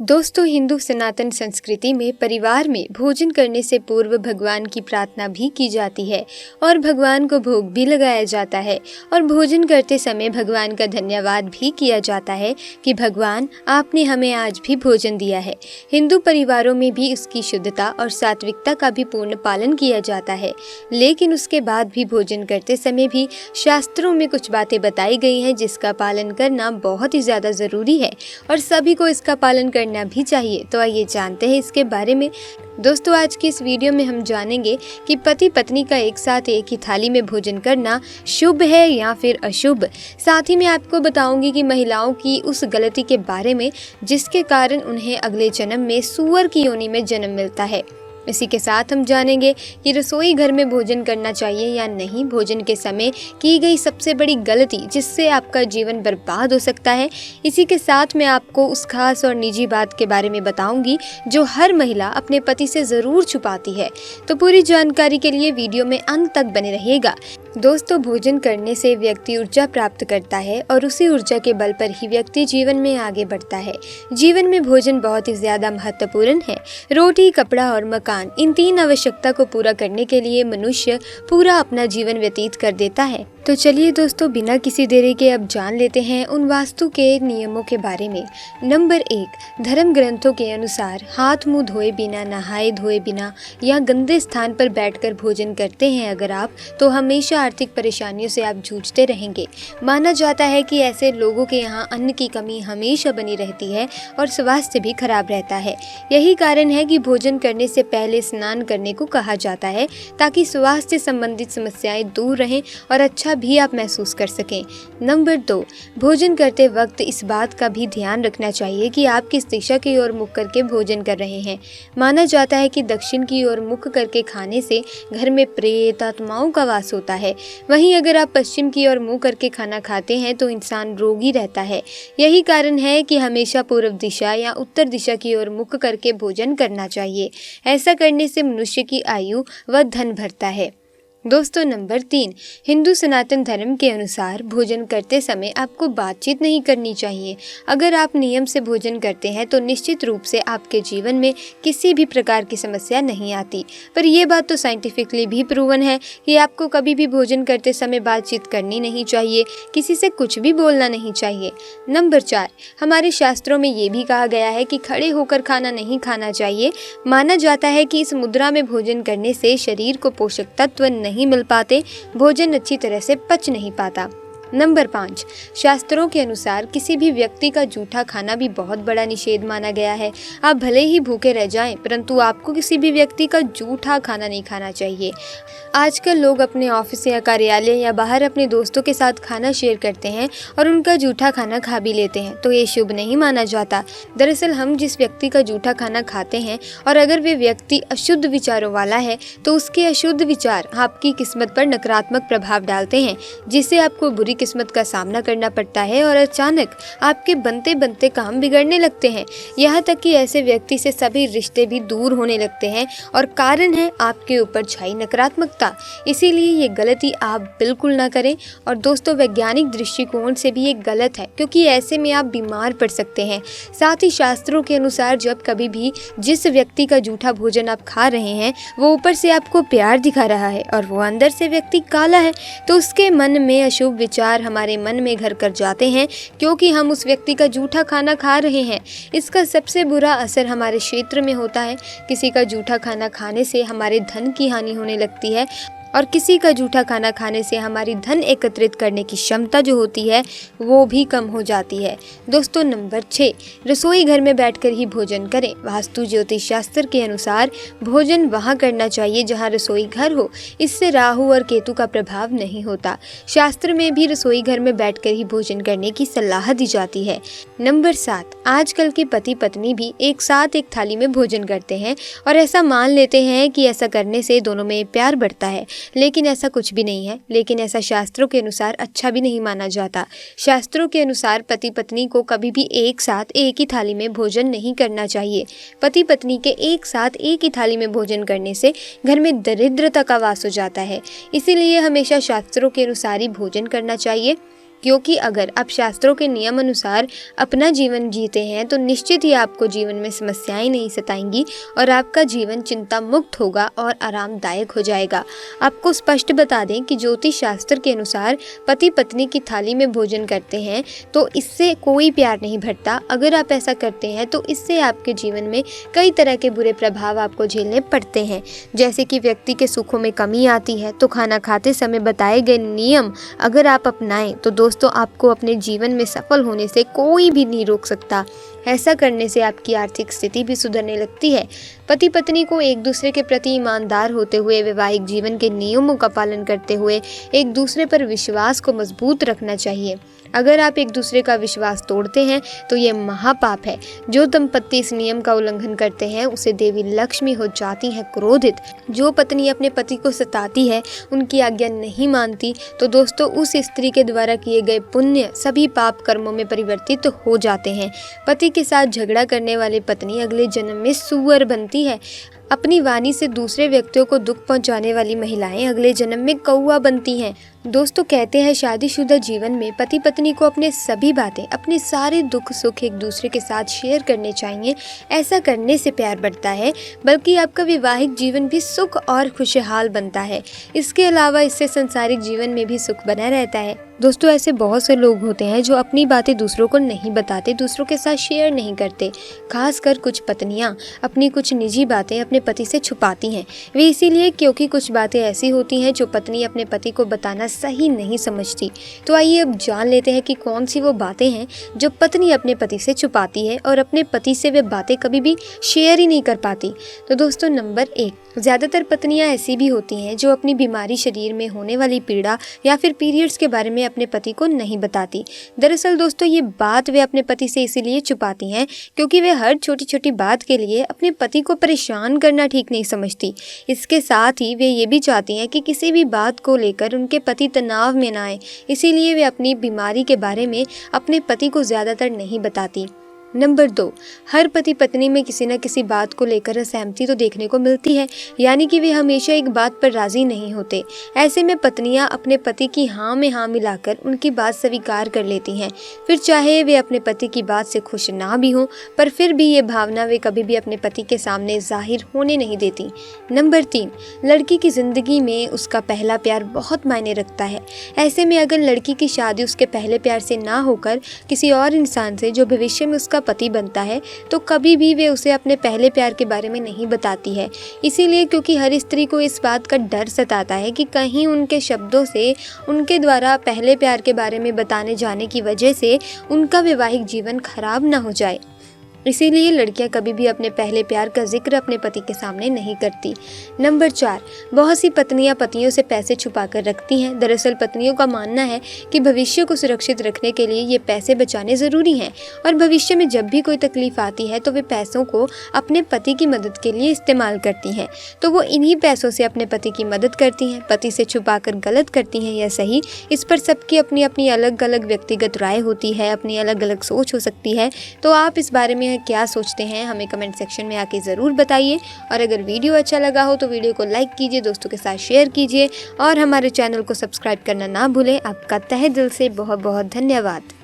दोस्तों, हिंदू सनातन संस्कृति में परिवार में भोजन करने से पूर्व भगवान की प्रार्थना भी की जाती है और भगवान को भोग भी लगाया जाता है और भोजन करते समय भगवान का धन्यवाद भी किया जाता है कि भगवान आपने हमें आज भी भोजन दिया है। हिंदू परिवारों में भी उसकी शुद्धता और सात्विकता का भी पूर्ण पालन किया जाता है, लेकिन उसके बाद भी भोजन करते समय भी शास्त्रों में कुछ बातें बताई गई हैं जिसका पालन करना बहुत ही ज़्यादा ज़रूरी है और सभी को इसका पालन करना भी चाहिए। तो आइए जानते हैं इसके बारे में। दोस्तों, आज की इस वीडियो में हम जानेंगे कि पति पत्नी का एक साथ एक ही थाली में भोजन करना शुभ है या फिर अशुभ। साथ ही मैं आपको बताऊंगी कि महिलाओं की उस गलती के बारे में जिसके कारण उन्हें अगले जन्म में सूअर की योनि में जन्म मिलता है। इसी के साथ हम जानेंगे कि रसोई घर में भोजन करना चाहिए या नहीं, भोजन के समय की गई सबसे बड़ी गलती जिससे आपका जीवन बर्बाद हो सकता है। इसी के साथ मैं आपको उस खास और निजी बात के बारे में बताऊंगी जो हर महिला अपने पति से ज़रूर छुपाती है। तो पूरी जानकारी के लिए वीडियो में अंत तक बने रहिएगा। दोस्तों, भोजन करने से व्यक्ति ऊर्जा प्राप्त करता है और उसी ऊर्जा के बल पर ही व्यक्ति जीवन में आगे बढ़ता है। जीवन में भोजन बहुत ही ज़्यादा महत्वपूर्ण है। रोटी, कपड़ा और मकान, इन तीन आवश्यकता को पूरा करने के लिए मनुष्य पूरा अपना जीवन व्यतीत कर देता है। तो चलिए दोस्तों, बिना किसी देरी के अब जान लेते हैं उन वास्तु के नियमों के बारे में। नंबर 1, धर्म ग्रंथों के अनुसार हाथ मुंह धोए बिना, नहाए धोए बिना या गंदे स्थान पर बैठकर भोजन करते हैं अगर आप, तो हमेशा आर्थिक परेशानियों से आप जूझते रहेंगे। माना जाता है कि ऐसे लोगों के यहाँ अन्न की कमी हमेशा बनी रहती है और स्वास्थ्य भी खराब रहता है। यही कारण है कि भोजन करने से पहले स्नान करने को कहा जाता है ताकि स्वास्थ्य संबंधित समस्याएं दूर रहें और अच्छा भी आप महसूस कर सकें। नंबर 2, भोजन करते वक्त इस बात का भी ध्यान रखना चाहिए कि आप किस दिशा की ओर मुख करके भोजन कर रहे हैं। माना जाता है कि दक्षिण की ओर मुख करके खाने से घर में प्रेत आत्माओं का वास होता है। वहीं अगर आप पश्चिम की ओर मुंह करके खाना खाते हैं तो इंसान रोगी रहता है। यही कारण है कि हमेशा पूर्व दिशा या उत्तर दिशा की ओर मुख करके भोजन करना चाहिए। ऐसा करने से मनुष्य की आयु व धन बढ़ता है। दोस्तों, नंबर 3, हिंदू सनातन धर्म के अनुसार भोजन करते समय आपको बातचीत नहीं करनी चाहिए। अगर आप नियम से भोजन करते हैं तो निश्चित रूप से आपके जीवन में किसी भी प्रकार की समस्या नहीं आती। पर यह बात तो साइंटिफिकली भी प्रूवन है कि आपको कभी भी भोजन करते समय बातचीत करनी नहीं चाहिए, किसी से कुछ भी बोलना नहीं चाहिए। नंबर 4, हमारे शास्त्रों में ये भी कहा गया है कि खड़े होकर खाना नहीं खाना चाहिए। माना जाता है कि इस मुद्रा में भोजन करने से शरीर को पोषक तत्व नहीं मिल पाते, भोजन अच्छी तरह से पच नहीं पाता। नंबर 5, शास्त्रों के अनुसार किसी भी व्यक्ति का जूठा खाना भी बहुत बड़ा निषेध माना गया है। आप भले ही भूखे रह जाएं, परंतु आपको किसी भी व्यक्ति का जूठा खाना नहीं खाना चाहिए। आजकल लोग अपने ऑफिस या कार्यालय या बाहर अपने दोस्तों के साथ खाना शेयर करते हैं और उनका जूठा खाना खा भी लेते हैं, तो ये शुभ नहीं माना जाता। दरअसल हम जिस व्यक्ति का जूठा खाना खाते हैं और अगर वे व्यक्ति अशुद्ध विचारों वाला है तो उसके अशुद्ध विचार आपकी किस्मत पर नकारात्मक प्रभाव डालते हैं, जिससे आपको बुरी किस्मत का सामना करना पड़ता है और अचानक आपके बनते बनते काम बिगड़ने लगते हैं। यहाँ तक कि ऐसे व्यक्ति से सभी रिश्ते भी दूर होने लगते हैं और कारण है आपके ऊपर छाई नकारात्मकता। इसीलिए ये गलती आप बिल्कुल ना करें। और दोस्तों, वैज्ञानिक दृष्टिकोण से भी ये गलत है क्योंकि ऐसे में आप बीमार पड़ सकते हैं। साथ ही शास्त्रों के अनुसार जब कभी भी जिस व्यक्ति का जूठा भोजन आप खा रहे हैं वो ऊपर से आपको प्यार दिखा रहा है और वो अंदर से व्यक्ति काला है, तो उसके मन में अशुभ विचार हमारे मन में घर कर जाते हैं क्योंकि हम उस व्यक्ति का जूठा खाना खा रहे हैं। इसका सबसे बुरा असर हमारे क्षेत्र में होता है। किसी का जूठा खाना खाने से हमारे धन की हानि होने लगती है और किसी का जूठा खाना खाने से हमारी धन एकत्रित करने की क्षमता जो होती है वो भी कम हो जाती है। दोस्तों, नंबर 6, रसोई घर में बैठकर ही भोजन करें। वास्तु ज्योतिष शास्त्र के अनुसार भोजन वहाँ करना चाहिए जहाँ रसोई घर हो। इससे राहु और केतु का प्रभाव नहीं होता। शास्त्र में भी रसोई घर में बैठकर ही भोजन करने की सलाह दी जाती है। नंबर 7, आजकल के पति पत्नी भी एक साथ एक थाली में भोजन करते हैं और ऐसा मान लेते हैं कि ऐसा करने से दोनों में प्यार बढ़ता है, लेकिन ऐसा कुछ भी नहीं है। लेकिन ऐसा शास्त्रों के अनुसार अच्छा भी नहीं माना जाता। शास्त्रों के अनुसार पति पत्नी को कभी भी एक साथ एक ही थाली में भोजन नहीं करना चाहिए। पति पत्नी के एक साथ एक ही थाली में भोजन करने से घर में दरिद्रता का वास हो जाता है। इसीलिए हमेशा शास्त्रों के अनुसार ही भोजन करना चाहिए। क्योंकि अगर आप शास्त्रों के नियम अनुसार अपना जीवन जीते हैं तो निश्चित ही आपको जीवन में समस्याएं नहीं सताएंगी और आपका जीवन चिंता मुक्त होगा और आरामदायक हो जाएगा। आपको स्पष्ट बता दें कि ज्योतिष शास्त्र के अनुसार पति पत्नी की थाली में भोजन करते हैं तो इससे कोई प्यार नहीं बढ़ता। अगर आप ऐसा करते हैं तो इससे आपके जीवन में कई तरह के बुरे प्रभाव आपको झेलने पड़ते हैं, जैसे कि व्यक्ति के सुखों में कमी आती है। तो खाना खाते समय बताए गए नियम अगर आप अपनाएं तो दोस्तों आपको अपने जीवन में सफल होने से कोई भी नहीं रोक सकता। ऐसा करने से आपकी आर्थिक स्थिति भी सुधरने लगती है। पति पत्नी को एक दूसरे के प्रति ईमानदार होते हुए वैवाहिक जीवन के नियमों का पालन करते हुए एक दूसरे पर विश्वास को मजबूत रखना चाहिए। अगर आप एक दूसरे का विश्वास तोड़ते हैं तो ये महापाप है। जो दंपत्ति इस नियम का उल्लंघन करते हैं उसे देवी लक्ष्मी हो जाती हैं क्रोधित। जो पत्नी अपने पति को सताती है, उनकी आज्ञा नहीं मानती, तो दोस्तों उस स्त्री के द्वारा किए गए पुण्य सभी पाप कर्मों में परिवर्तित हो जाते हैं। पति के साथ झगड़ा करने वाली पत्नी अगले जन्म में सूअर बनती है। अपनी वाणी से दूसरे व्यक्तियों को दुख पहुंचाने वाली महिलाएं अगले जन्म में कौवा बनती हैं। दोस्तों कहते हैं शादीशुदा जीवन में पति पत्नी को अपने सभी बातें, अपने सारे दुख सुख एक दूसरे के साथ शेयर करने चाहिए। ऐसा करने से प्यार बढ़ता है, बल्कि आपका वैवाहिक जीवन भी सुख और खुशहाल बनता है। इसके अलावा इससे सांसारिक जीवन में भी सुख बना रहता है। दोस्तों ऐसे बहुत से लोग होते हैं जो अपनी बातें दूसरों को नहीं बताते, दूसरों के साथ शेयर नहीं करते। खासकर कुछ पत्नियां अपनी कुछ निजी बातें अपने पति से छुपाती हैं। वे इसीलिए क्योंकि कुछ बातें ऐसी होती हैं जो पत्नी अपने पति को बताना सही नहीं समझती। तो आइए अब जान लेते हैं कि कौन सी वो बातें हैं जो पत्नी अपने पति से छुपाती है और अपने पति से वे बातें कभी भी शेयर ही नहीं कर पाती। तो दोस्तों नंबर 1, ज़्यादातर पत्नियां ऐसी भी होती हैं जो अपनी बीमारी, शरीर में होने वाली पीड़ा या फिर पीरियड्स के बारे में अपने पति को नहीं बताती। दरअसल दोस्तों ये बात वे अपने पति से इसीलिए छुपाती हैं क्योंकि वे हर छोटी छोटी बात के लिए अपने पति को परेशान करना ठीक नहीं समझती। इसके साथ ही वे ये भी चाहती हैं कि किसी भी बात को लेकर उनके पति तनाव में ना आए, इसीलिए वे अपनी बीमारी के बारे में अपने पति को ज़्यादातर नहीं बताती। नंबर 2, हर पति पत्नी में किसी न किसी बात को लेकर असहमति तो देखने को मिलती है, यानी कि वे हमेशा एक बात पर राजी नहीं होते। ऐसे में पत्नियां अपने पति की हाँ में हाँ मिलाकर उनकी बात स्वीकार कर लेती हैं। फिर चाहे वे अपने पति की बात से खुश ना भी हों, पर फिर भी ये भावना वे कभी भी अपने पति के सामने जाहिर होने नहीं देती। नंबर 3, लड़की की ज़िंदगी में उसका पहला प्यार बहुत मायने रखता है। ऐसे में अगर लड़की की शादी उसके पहले प्यार से ना होकर किसी और इंसान से जो भविष्य में उसका पति बनता है, तो कभी भी वे उसे अपने पहले प्यार के बारे में नहीं बताती है। इसीलिए क्योंकि हर स्त्री को इस बात का डर सताता है कि कहीं उनके शब्दों से, उनके द्वारा पहले प्यार के बारे में बताने जाने की वजह से उनका वैवाहिक जीवन खराब ना हो जाए। इसीलिए लड़कियां कभी भी अपने पहले प्यार का जिक्र अपने पति के सामने नहीं करती। नंबर 4, बहुत सी पत्नियां पतियों से पैसे छुपा कर रखती हैं। दरअसल पत्नियों का मानना है कि भविष्य को सुरक्षित रखने के लिए ये पैसे बचाने ज़रूरी हैं और भविष्य में जब भी कोई तकलीफ आती है तो वे पैसों को अपने पति की मदद के लिए इस्तेमाल करती हैं। तो वो इन्हीं पैसों से अपने पति की मदद करती हैं। पति से छुपा कर गलत करती हैं या सही, इस पर सबकी अपनी अपनी अलग अलग व्यक्तिगत राय होती है, अपनी अलग अलग सोच हो सकती है। तो आप इस बारे में क्या सोचते हैं हमें कमेंट सेक्शन में आके ज़रूर बताइए। और अगर वीडियो अच्छा लगा हो तो वीडियो को लाइक कीजिए, दोस्तों के साथ शेयर कीजिए और हमारे चैनल को सब्सक्राइब करना ना भूलें। आपका तहे दिल से बहुत बहुत धन्यवाद।